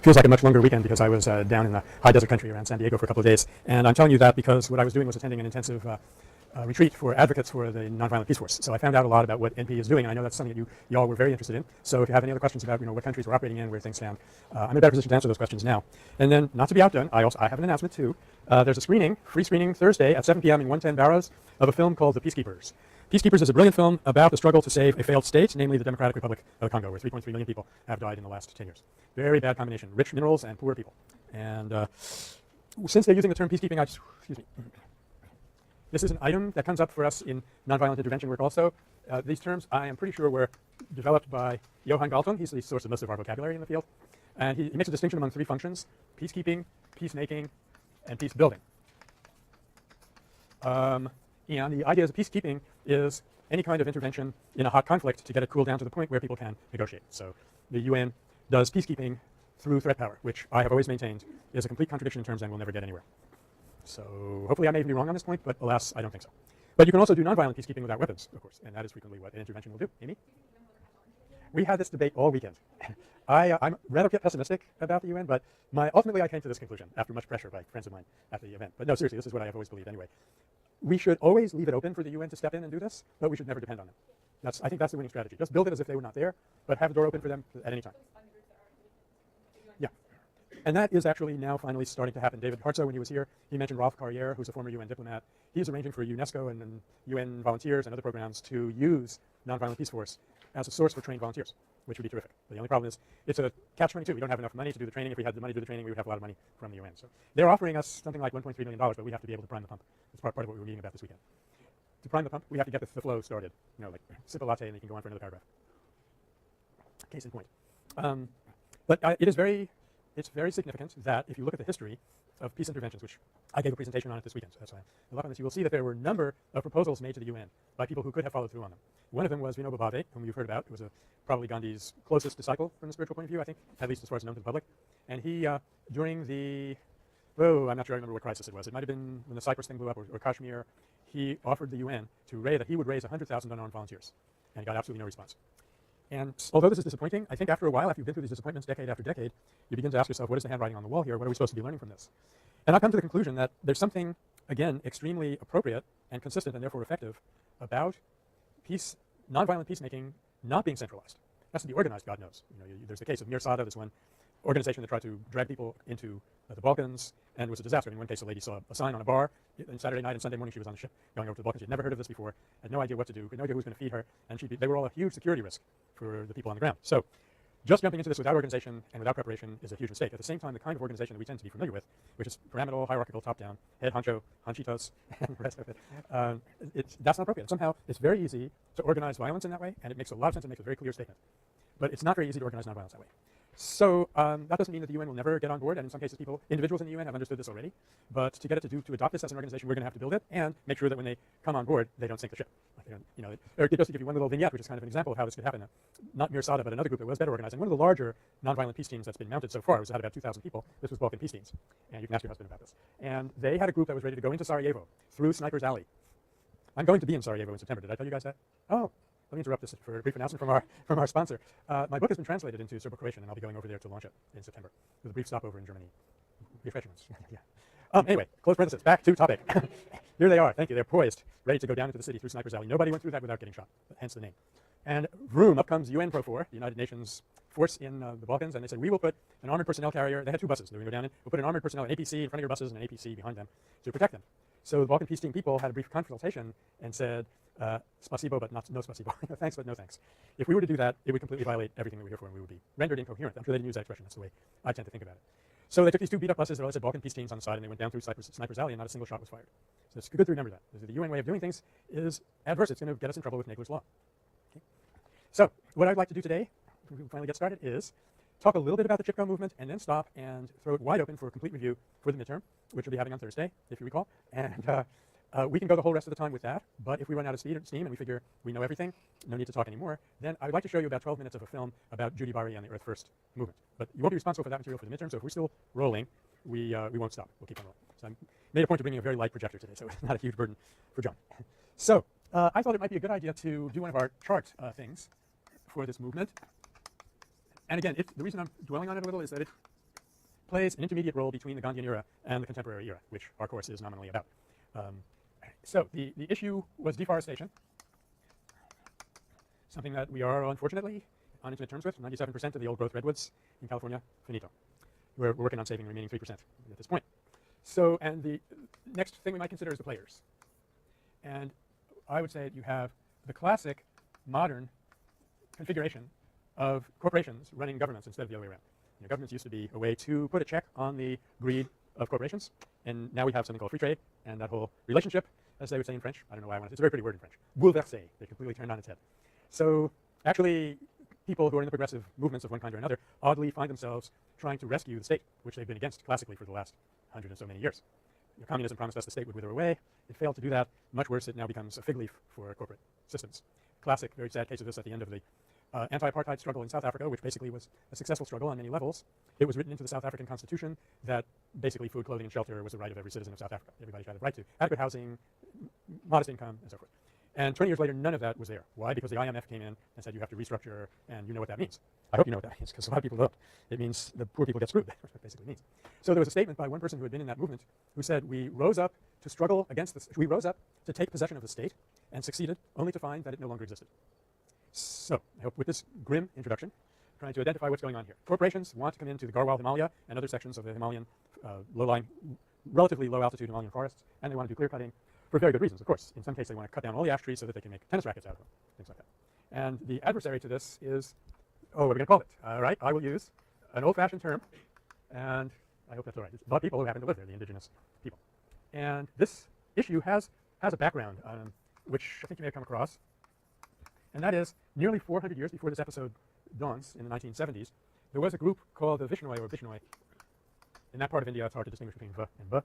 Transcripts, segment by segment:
feels like a much longer weekend because I was down in the high desert country around San Diego for a couple of days. And I'm telling you that because what I was doing was attending an intensive retreat for advocates for the Nonviolent Peace Force. So I found out a lot about what NP is doing, and I know that's something that you all were very interested in. So if you have any other questions about what countries we're operating in, where things stand, I'm in a better position to answer those questions now. And then, not to be outdone, I have an announcement too. There's a free screening Thursday at 7 p.m. in 110 Barrows of a film called The Peacekeepers. Peacekeepers is a brilliant film about the struggle to save a failed state, namely the Democratic Republic of the Congo, where 3.3 million people have died in the last 10 years. Very bad combination, rich minerals and poor people. And since they're using the term peacekeeping, excuse me. This is an item that comes up for us in nonviolent intervention work also. These terms, I am pretty sure, were developed by Johan Galtung. He's the source of most of our vocabulary in the field. And he makes a distinction among three functions: peacekeeping, peacemaking, and peace building. And the idea of peacekeeping is any kind of intervention in a hot conflict to get it cooled down to the point where people can negotiate. So the UN does peacekeeping through threat power, which I have always maintained is a complete contradiction in terms and will never get anywhere. So hopefully I may even be wrong on this point, but alas, I don't think so. But you can also do nonviolent peacekeeping without weapons, of course, and that is frequently what an intervention will do. Amy? We had this debate all weekend. I'm rather pessimistic about the UN, but ultimately I came to this conclusion after much pressure by friends of mine at the event. But no, seriously, this is what I have always believed anyway. We should always leave it open for the UN to step in and do this, but we should never depend on them. I think that's the winning strategy. Just build it as if they were not there, but have the door open for them at any time. Yeah. And that is actually now finally starting to happen. David Hartsough, when he was here, he mentioned Rolf Carrière, who's a former UN diplomat. He's arranging for UNESCO and UN volunteers and other programs to use Nonviolent Peace Force as a source for trained volunteers, which would be terrific. But the only problem is it's a catch-22. We don't have enough money to do the training. If we had the money to do the training, we would have a lot of money from the UN. So they're offering us something like $1.3 million, but we have to be able to prime the pump. That's part of what we were reading about this weekend. To prime the pump, we have to get the flow started. Like sip a latte and you can go on for another paragraph. Case in point. But it's very significant that if you look at the history of peace interventions, which I gave a presentation on it this weekend, so that's why I love on this, you will see that there were a number of proposals made to the UN by people who could have followed through on them. One of them was Vinoba Bhave, whom you've heard about, who was probably Gandhi's closest disciple from the spiritual point of view, I think, at least as far as known to the public. And he, during the, I'm not sure I remember what crisis it was. It might have been when the Cyprus thing blew up or Kashmir. He offered the UN that he would raise 100,000 unarmed volunteers, and he got absolutely no response. And although this is disappointing, I think after a while, after you've been through these disappointments decade after decade, you begin to ask yourself, what is the handwriting on the wall here? What are we supposed to be learning from this? And I've come to the conclusion that there's something, again, extremely appropriate and consistent and therefore effective about nonviolent peacemaking not being centralized. It has to be organized, God knows. There's the case of Mir Sada, this one organization that tried to drag people into the Balkans, and it was a disaster. In one case, a lady saw a sign on a bar on Saturday night, and Sunday morning she was on the ship going over to the Balkans. She had never heard of this before, had no idea what to do, had no idea who was going to feed her, and they were all a huge security risk for the people on the ground. So just jumping into this without organization and without preparation is a huge mistake. At the same time, the kind of organization that we tend to be familiar with, which is pyramidal, hierarchical, top-down, head honcho, honchitos, and the rest of it, that's not appropriate. Somehow, it's very easy to organize violence in that way, and it makes a lot of sense and makes a very clear statement. But it's not very easy to organize nonviolence that way. So that doesn't mean that the UN will never get on board, and in some cases individuals in the UN have understood this already, but to get it to adopt this as an organization, we're going to have to build it and make sure that when they come on board, they don't sink the ship. Or just to give you one little vignette, which is kind of an example of how this could happen. Not Mir Sada, but another group that was better organized. And one of the larger nonviolent peace teams that's been mounted so far had about 2,000 people. This was Balkan Peace Teams, and you can ask your husband about this. And they had a group that was ready to go into Sarajevo through Sniper's Alley. I'm going to be in Sarajevo in September. Did I tell you guys that? Oh. Let me interrupt this for a brief announcement from our sponsor. My book has been translated into Serbo-Croatian, and I'll be going over there to launch it in September with a brief stopover in Germany. Refreshments. Yeah. Anyway, close parenthesis. Back to topic. Here they are. Thank you. They're poised, ready to go down into the city through Sniper's Alley. Nobody went through that without getting shot, hence the name. And vroom, up comes UN Profor, the United Nations force in the Balkans, and they said, we will put an armored personnel carrier. They had two buses. They were going to go down in. We'll put an armored personnel, an APC in front of your buses and an APC behind them to protect them. So the Balkan Peace Team people had a brief consultation and said, spasibo, but no spasibo. Thanks, but no thanks. If we were to do that, it would completely violate everything that we're here for, and we would be rendered incoherent. I'm sure they didn't use that expression. That's the way I tend to think about it. So they took these two beat-up buses that all said Balkan Peace Teams on the side, and they went down through Sniper's Alley, and not a single shot was fired. So it's good to remember that. The UN way of doing things is adverse. It's going to get us in trouble with Nagler's Law. Okay? So what I'd like to do today, when we finally get started, is talk a little bit about the Chipko movement, and then stop and throw it wide open for a complete review for the midterm, which we'll be having on Thursday, if you recall. And we can go the whole rest of the time with that, but if we run out of steam and we figure we know everything, no need to talk anymore, then I would like to show you about 12 minutes of a film about Judy Bari and the Earth First movement. But you won't be responsible for that material for the midterm, so if we're still rolling, we won't stop. We'll keep on rolling. So I made a point of bringing a very light projector today, so it's not a huge burden for John. So I thought it might be a good idea to do one of our chart things for this movement. And again, the reason I'm dwelling on it a little is that plays an intermediate role between the Gandhian era and the contemporary era, which our course is nominally about. So the issue was deforestation, something that we are unfortunately on intimate terms with. 97% of the old growth redwoods in California, finito. We're working on saving the remaining 3% at this point. So, and the next thing we might consider is the players. And I would say you have the classic modern configuration of corporations running governments instead of the other way around. You know, governments used to be a way to put a check on the greed of corporations, and now we have something called free trade, and that whole relationship, as they would say in French, I don't know why I want to, it's a very pretty word in French, bouleversé, they completely turned on its head. So actually people who are in the progressive movements of one kind or another oddly find themselves trying to rescue the state, which they've been against classically for the last 100 and so many years. You know, communism promised us the state would wither away. It failed to do that. Much worse, it now becomes a fig leaf for corporate systems. Classic, very sad case of this at the end of the anti-apartheid struggle in South Africa, which basically was a successful struggle on many levels. It was written into the South African Constitution that basically food, clothing, and shelter was the right of every citizen of South Africa. Everybody had the right to adequate housing, modest income, and so forth. And 20 years later, none of that was there. Why? Because the IMF came in and said you have to restructure, and you know what that means. I hope you know what that means, because a lot of people don't. It means the poor people get screwed. That's what it basically means. So there was a statement by one person who had been in that movement who said, we rose up to struggle against this. We rose up to take possession of the state and succeeded only to find that it no longer existed. So I hope with this grim introduction, trying to identify what's going on here. Corporations want to come into the Garhwal Himalaya and other sections of the Himalayan low-lying, relatively low-altitude Himalayan forests, and they want to do clear cutting for very good reasons, of course. In some cases, they want to cut down all the ash trees so that they can make tennis rackets out of them, things like that. And the adversary to this is, oh, what are we going to call it? All right, I will use an old-fashioned term, and I hope that's all right. It's the people who happen to live there, the indigenous people. And this issue has a background, which I think you may have come across, and that is nearly 400 years before this episode dawns in the 1970s, there was a group called the Vishnoi or Bishnoi. In that part of India, it's hard to distinguish between V and B.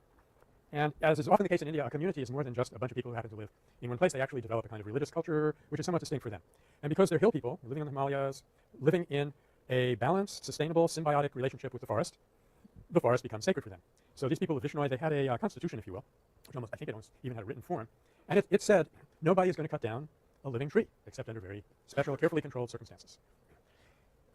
And as is often the case in India, a community is more than just a bunch of people who happen to live in one place. They actually develop a kind of religious culture, which is somewhat distinct for them. And because they're hill people, living in the Himalayas, living in a balanced, sustainable, symbiotic relationship with the forest becomes sacred for them. So these people of Vishnoi, they had a constitution, if you will, which almost, I think it almost even had a written form. And it said, nobody is going to cut down a living tree, except under very special, carefully controlled circumstances.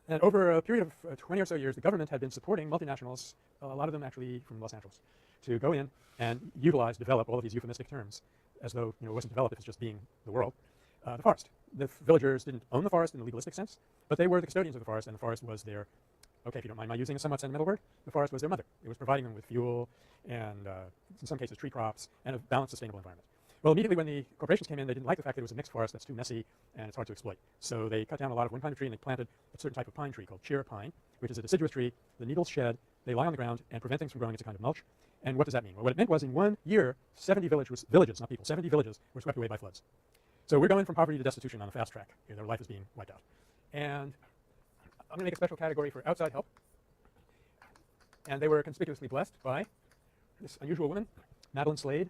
And over a period of 20 or so years, the government had been supporting multinationals, a lot of them actually from Los Angeles, to go in and utilize, develop all of these euphemistic terms, as though it wasn't developed if it's just being the world. The forest. The villagers didn't own the forest in the legalistic sense, but they were the custodians of the forest, and the forest was their, okay, if you don't mind my using a somewhat sentimental word, the forest was their mother. It was providing them with fuel and, in some cases, tree crops and a balanced, sustainable environment. Well, immediately when the corporations came in, they didn't like the fact that it was a mixed forest that's too messy and it's hard to exploit. So they cut down a lot of one kind of tree and they planted a certain type of pine tree called cheer pine, which is a deciduous tree. The needles shed, they lie on the ground and prevent things from growing. It's a kind of mulch. And what does that mean? Well, what it meant was in 1 year, 70 villages, not people, 70 villages were swept away by floods. So we're going from poverty to destitution on a fast track. Their life is being wiped out. And I'm going to make a special category for outside help. And they were conspicuously blessed by this unusual woman, Madeline Slade.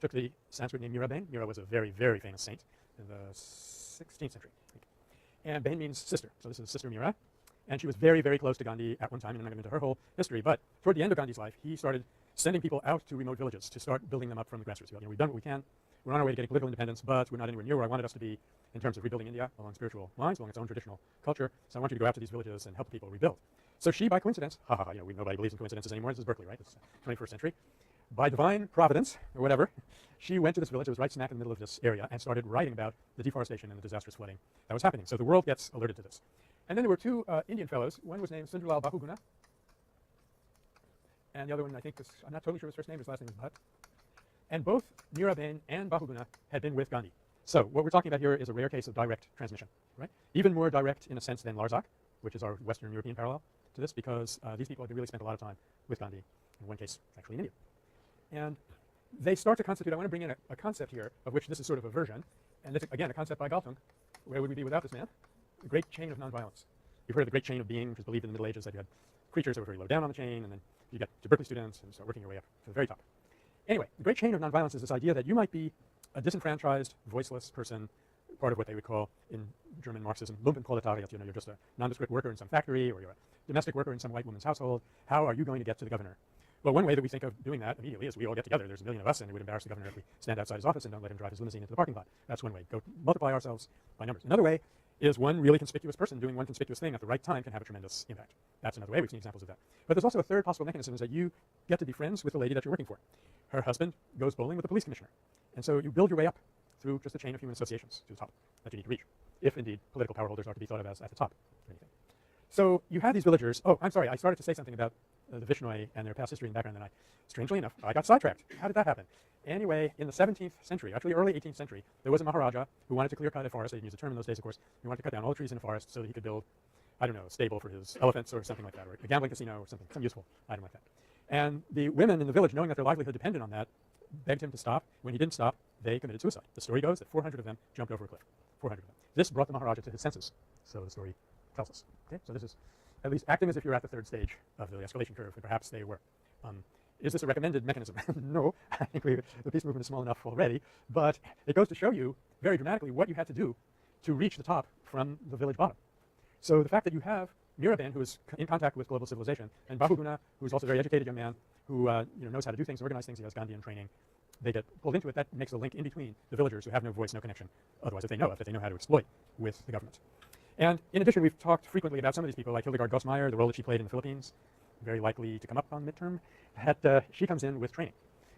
Took the Sanskrit name Mirabain. Mira was a very, very famous saint in the 16th century, I think. And Bain means sister, so this is Sister Mira. And she was very, very close to Gandhi at one time, and I'm not going to get into her whole history, but toward the end of Gandhi's life, he started sending people out to remote villages to start building them up from the grassroots. We've done what we can. We're on our way to getting political independence, but we're not anywhere near where I wanted us to be in terms of rebuilding India along spiritual lines, along its own traditional culture. So I want you to go out to these villages and help people rebuild. So she, by coincidence, nobody believes in coincidences anymore. This is Berkeley, right? It's 21st century. By divine providence, or whatever, she went to this village. It was right smack in the middle of this area and started writing about the deforestation and the disastrous flooding that was happening. So the world gets alerted to this. And then there were 2 Indian fellows. One was named Sundarlal Bahuguna, and the other one, I think, I'm not totally sure his first name. His last name is Bhatt. And both Mirabain and Bahuguna had been with Gandhi. So what we're talking about here is a rare case of direct transmission, right? Even more direct in a sense than Larzac, which is our Western European parallel to this, because these people had really spent a lot of time with Gandhi, in one case actually in India. And they start to constitute, I want to bring in a concept here, of which this is sort of a version, and this, again, a concept by Galtung. Where would we be without this man? The great chain of nonviolence. You've heard of the great chain of being, which was believed in the Middle Ages, that you had creatures that were very low down on the chain, and then you get to Berkeley students and start working your way up to the very top. Anyway, the great chain of nonviolence is this idea that you might be a disenfranchised, voiceless person, part of what they would call in German Marxism, Lumpenproletariat. You're just a nondescript worker in some factory, or you're a domestic worker in some white woman's household. How are you going to get to the governor? Well, one way that we think of doing that immediately is we all get together. There's a million of us, and it would embarrass the governor if we stand outside his office and don't let him drive his limousine into the parking lot. That's one way. Go multiply ourselves by numbers. Another way is one really conspicuous person doing one conspicuous thing at the right time can have a tremendous impact. That's another way. We've seen examples of that. But there's also a third possible mechanism, is that you get to be friends with the lady that you're working for. Her husband goes bowling with the police commissioner. And so you build your way up through just a chain of human associations to the top that you need to reach, if indeed political power holders are to be thought of as at the top or anything. So you have these villagers. Oh, I'm sorry, I started to say something about the Vishnoi and their past history and background, and strangely enough, I got sidetracked. How did that happen? Anyway, in the 17th century, actually early 18th century, there was a Maharaja who wanted to clear cut a forest. They didn't use the term in those days, of course. He wanted to cut down all the trees in a forest so that he could build, I don't know, a stable for his elephants or something like that, or a gambling casino or something, some useful item like that. And the women in the village, knowing that their livelihood depended on that, begged him to stop. When he didn't stop, they committed suicide. The story goes that 400 of them jumped over a cliff. 400 of them. This brought the Maharaja to his senses, so the story tells us. Okay, so this is at least acting as if you're at the third stage of the escalation curve, and perhaps they were. Is this a recommended mechanism? No, I think the peace movement is small enough already, but it goes to show you very dramatically what you had to do to reach the top from the village bottom. So the fact that you have Miraben, who is in contact with global civilization, and Bahuguna, who is also a very educated young man who knows how to do things, organize things, he has Gandhian training, they get pulled into it. That makes a link in between the villagers who have no voice, no connection, otherwise that they know how to exploit with the government. And in addition, we've talked frequently about some of these people, like Hildegard Gosmeier, the role that she played in the Philippines, very likely to come up on midterm. She comes in with training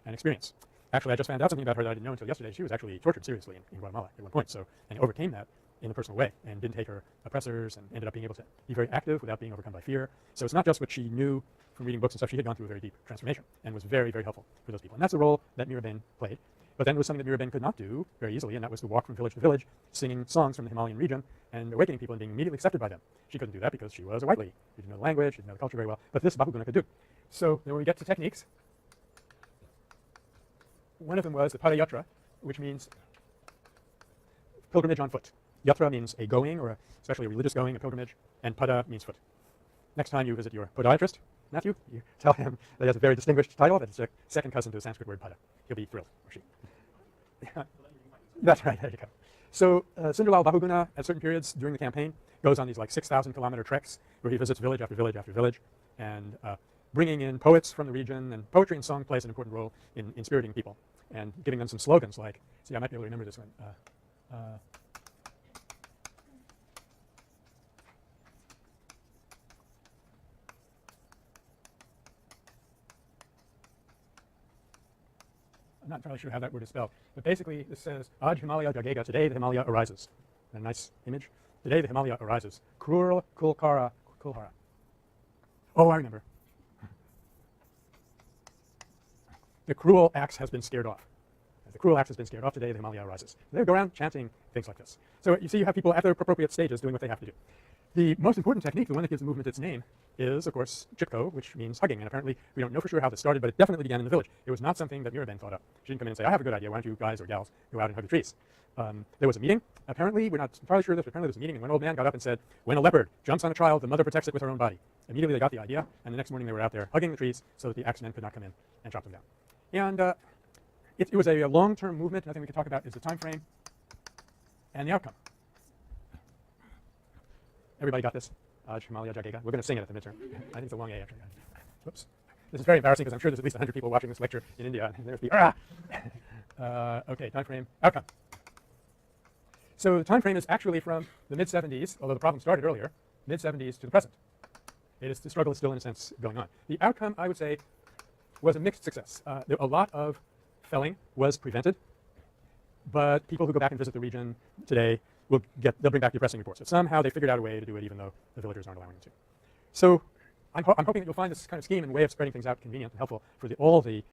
and experience. Actually, I just found out something about her that I didn't know until yesterday. She was actually tortured seriously in Guatemala at one point, and overcame that in a personal way and didn't take her oppressors and ended up being able to be very active without being overcome by fear. So it's not just what she knew from reading books and stuff. She had gone through a very deep transformation and was very, very helpful for those people. And that's the role that Miraben played. But then there was something that Miraben could not do very easily, and that was to walk from village to village, singing songs from the Himalayan region and awakening people and being immediately accepted by them. She couldn't do that because she was a white lady. She didn't know the language, she didn't know the culture very well. But this Bahuguna could do. So then when we get to techniques, one of them was the Padayatra, which means pilgrimage on foot. Yatra means a going, or especially a religious going, a pilgrimage, and pada means foot. Next time you visit your podiatrist, Matthew, you tell him that he has a very distinguished title, that it's a second cousin to the Sanskrit word pada. He'll be thrilled, or she. That's right, there you go. So Sunderlal Bahuguna, at certain periods during the campaign, goes on these like 6,000-kilometer treks where he visits village after village after village, and bringing in poets from the region. And poetry and song plays an important role in inspiriting people and giving them some slogans like, see, I might be able to remember this one. I'm not entirely sure how that word is spelled, but basically this says, Aj Himalaya Jagega, today the Himalaya arises. A nice image. Today the Himalaya arises. Krur Kulkara Kulhara. Oh, I remember. The cruel axe has been scared off. As the cruel axe has been scared off, today the Himalaya arises. They go around chanting things like this. So you see you have people at their appropriate stages doing what they have to do. The most important technique, the one that gives the movement its name, is, of course, Chitko, which means hugging. And apparently, we don't know for sure how this started, but it definitely began in the village. It was not something that Miraben thought up. She didn't come in and say, I have a good idea. Why don't you guys or gals go out and hug the trees? There was a meeting. Apparently, we're not entirely sure of this, but apparently there was a meeting, and one old man got up and said, when a leopard jumps on a child, the mother protects it with her own body. Immediately, they got the idea, and the next morning they were out there hugging the trees so that the axemen could not come in and chop them down. And it was a long-term movement. Another thing we could talk about is the time frame and the outcome. Everybody got this? Aj Himalaya Jagega. We're going to sing it at the midterm. I think it's a long A, actually. Whoops. This is very embarrassing because I'm sure there's at least 100 people watching this lecture in India, and there's the okay, time frame, outcome. So the time frame is actually from the mid-70s, although the problem started earlier, mid-70s to the present. The struggle is still, in a sense, going on. The outcome, I would say, was a mixed success. A lot of felling was prevented, but people who go back and visit the region today they'll bring back depressing reports. So somehow they figured out a way to do it even though the villagers aren't allowing them to. So I'm hoping that you'll find this kind of scheme and way of spreading things out convenient and helpful for all the